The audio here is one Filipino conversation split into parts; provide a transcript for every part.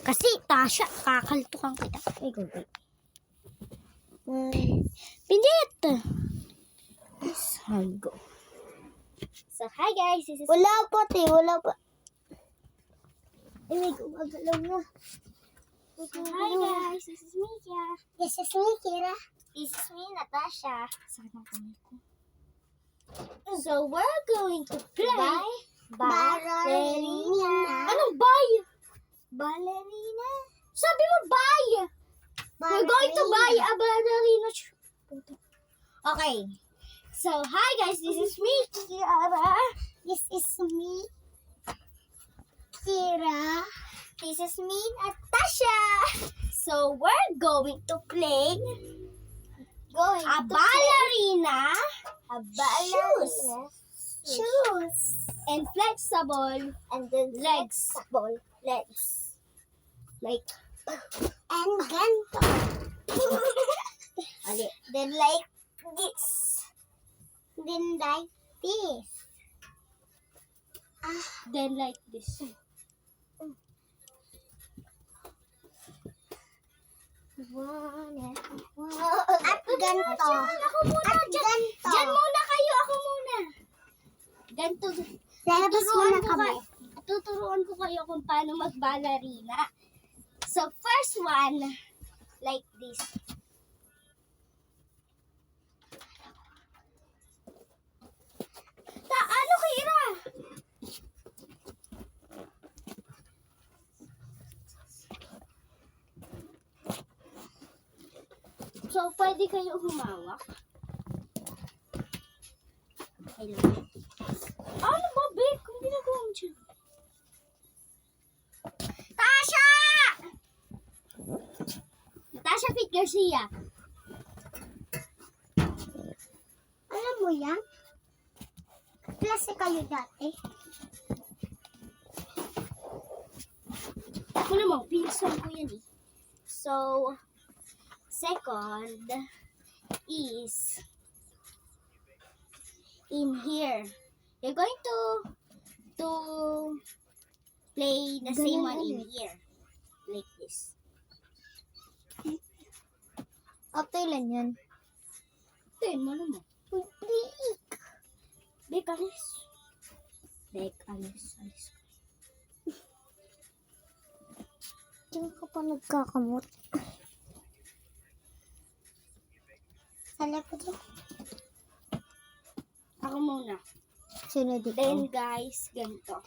Kasi, Tasha, kakaltukan kita. Ay, gogo. Pinit! Sago. So, hi guys, this is... Wala pa, wala pa. Ay, may gumagalaw na. So, hi guys, this is Mika. This is me, Kira. This is me, Natasha. Sakit ng kamay ko. So, we're going to play Ballerina. Anong buy? Ballerina. Sabi mo buy. We're going to buy a ballerina. Okay. So, hi guys, this is me, Kiara. This is me, Kira. This is me, Natasha. So, we're going to play a ballerina. A Shoes. And flexible And then legs. legs. Like, And ganto. okay. Then like this. Then like this. Then like this. At ganto. Ako muna. At ganto. Diyan muna kayo. Ako muna. Ganto. Lalabas mo na kami. Tuturuan ko kayo kung paano mag-ballerina. So, first one, like this. Ano, Kira? So, pwede kayo humawak. Hello. Ano ba, babe? Kung ginagawa mo dyan. Tasha! Natasha Fit Garcia. Alam mo yan? Klase kayo dati. Ako naman, pinsan ko yan eh. So, second is in here. You're going to play the same one in here. Like this. Okay lang yan. Tingnan mo naman. Bek, alis. Bek, alis. Diyan ka pa nagkakamot. Sala ko dyan. Ako muna. Sunod dito. Then guys, ganito.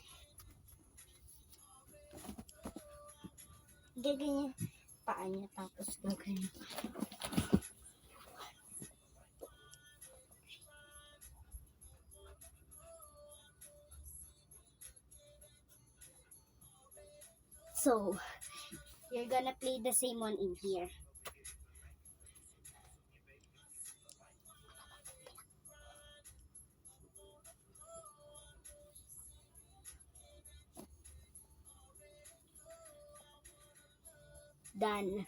Gaganyan paa niya tapos gaganyan. So, you're gonna play the same one in here. Done.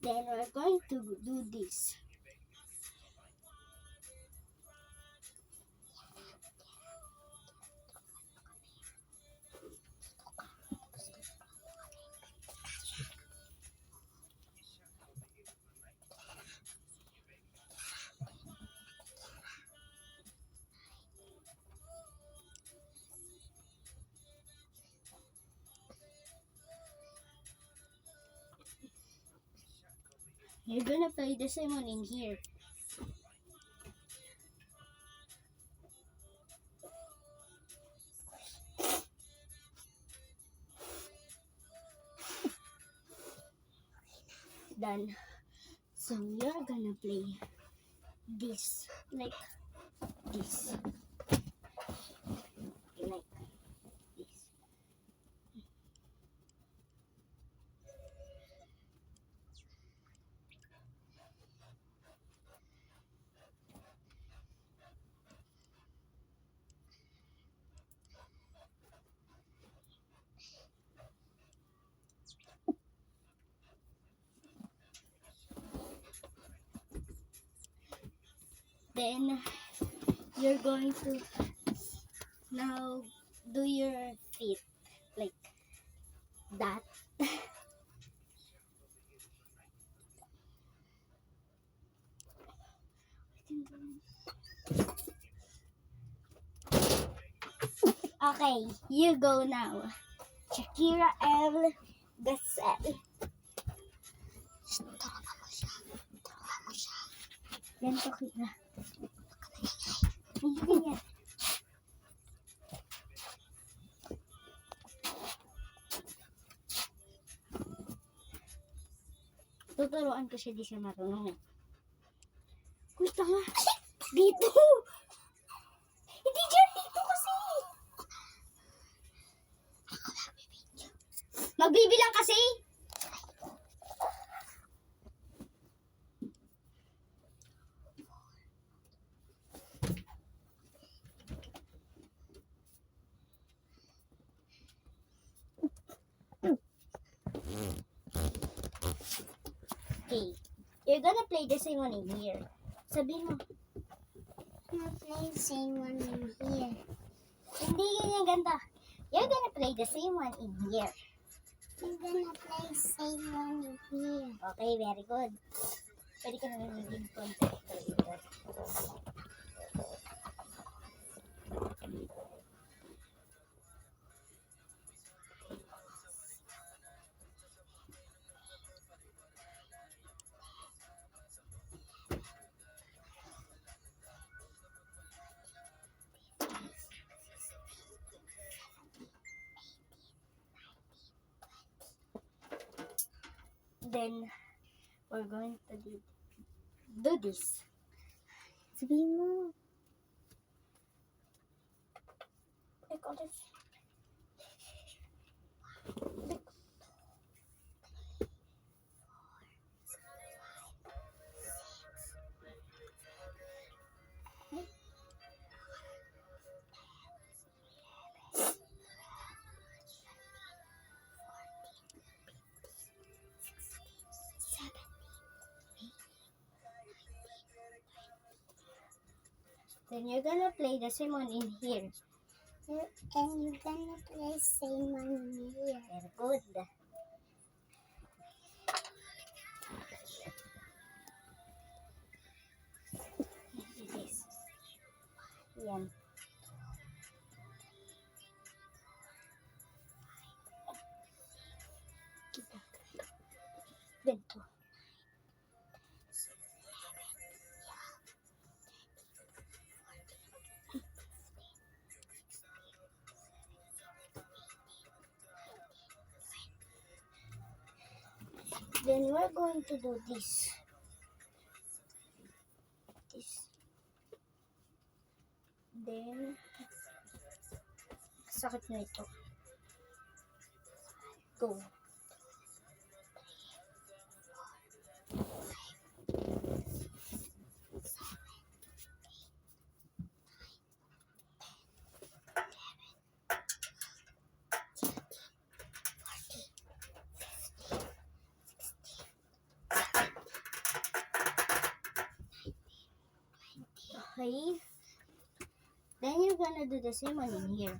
Then we're going to do this. You're gonna play the same one in here. Done. So you're gonna play this like this. Like this. Then you're going to now do your feet like that. Okay, you go now. Shakira L. Gazelle. Turuan mo siya. Turuan mo siya. Yan, Shakira. Hindi ganyan. Tuturuan ko siya, di siya marunong. Uy, tanga. Dito! Hindi dyan, dito kasi. Magbibilang kasi. Okay. You're gonna play the same one in here. Sabihin mo. I'm gonna play the same one in here. Hindi ganyan ganda. You're gonna play the same one in here. I'm gonna play the same one in here. Okay, very good. Pwede ka na maging content creator. Then, we're going to do this. Sabihin mo. I call this. Then you're gonna play the same one in here. And you're gonna play the same one in here. Very good. This. Yan. Ganito. Then we're going to do this. This. Then, sakit na ito. Go. Okay. Then you're gonna do the same one in here.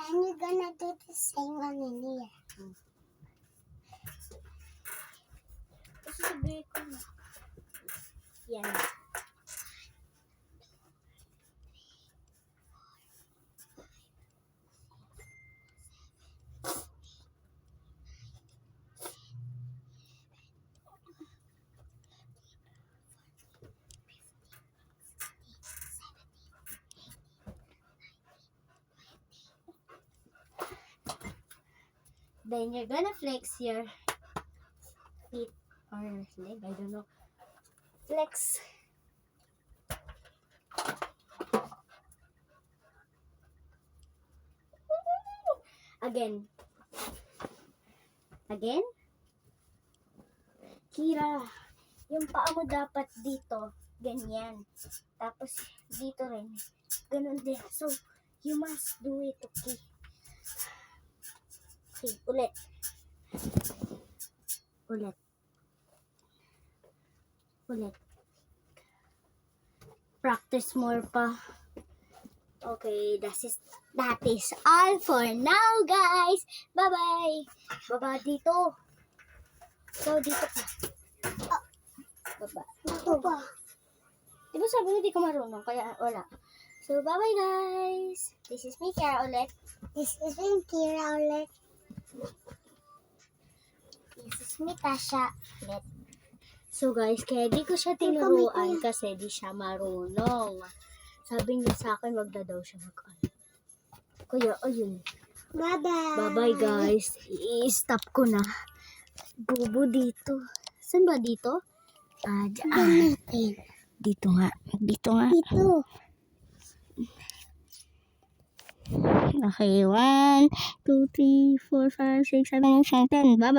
And you're gonna do the same one in here. Kasi sabihin ko na. Yan. Then you're gonna flex your feet or leg, I don't know. Flex. Again. Again. Kira, yung paa mo dapat dito, ganyan. Tapos dito rin, ganun din. So, you must do it, okay? Okay, ulit. Ulit. Ulit. Practice more pa. Okay, that is all for now, guys. Bye-bye. Baba dito. So, dito ka. Baba. Ito pa. Di ba sabi mo di ka marunong, kaya wala. So, bye-bye guys. This is me, Kara ulit. This is Kira ulit. This is me, Tasha ulit. So guys, kaya di ko siya tinuruan kasi di siya marunong. Sabi niya sa akin, wag na daw siya mag-ano. Kaya, ayun. Bye-bye. Bye-bye guys. I-stop ko na. Bubo dito. Saan ba dito? Diyan. Natin. Dito nga. Dito nga. Dito. Okay, 1, 2, 3, 4, 5, 6, 7, 8, 9, 10. Bye-bye.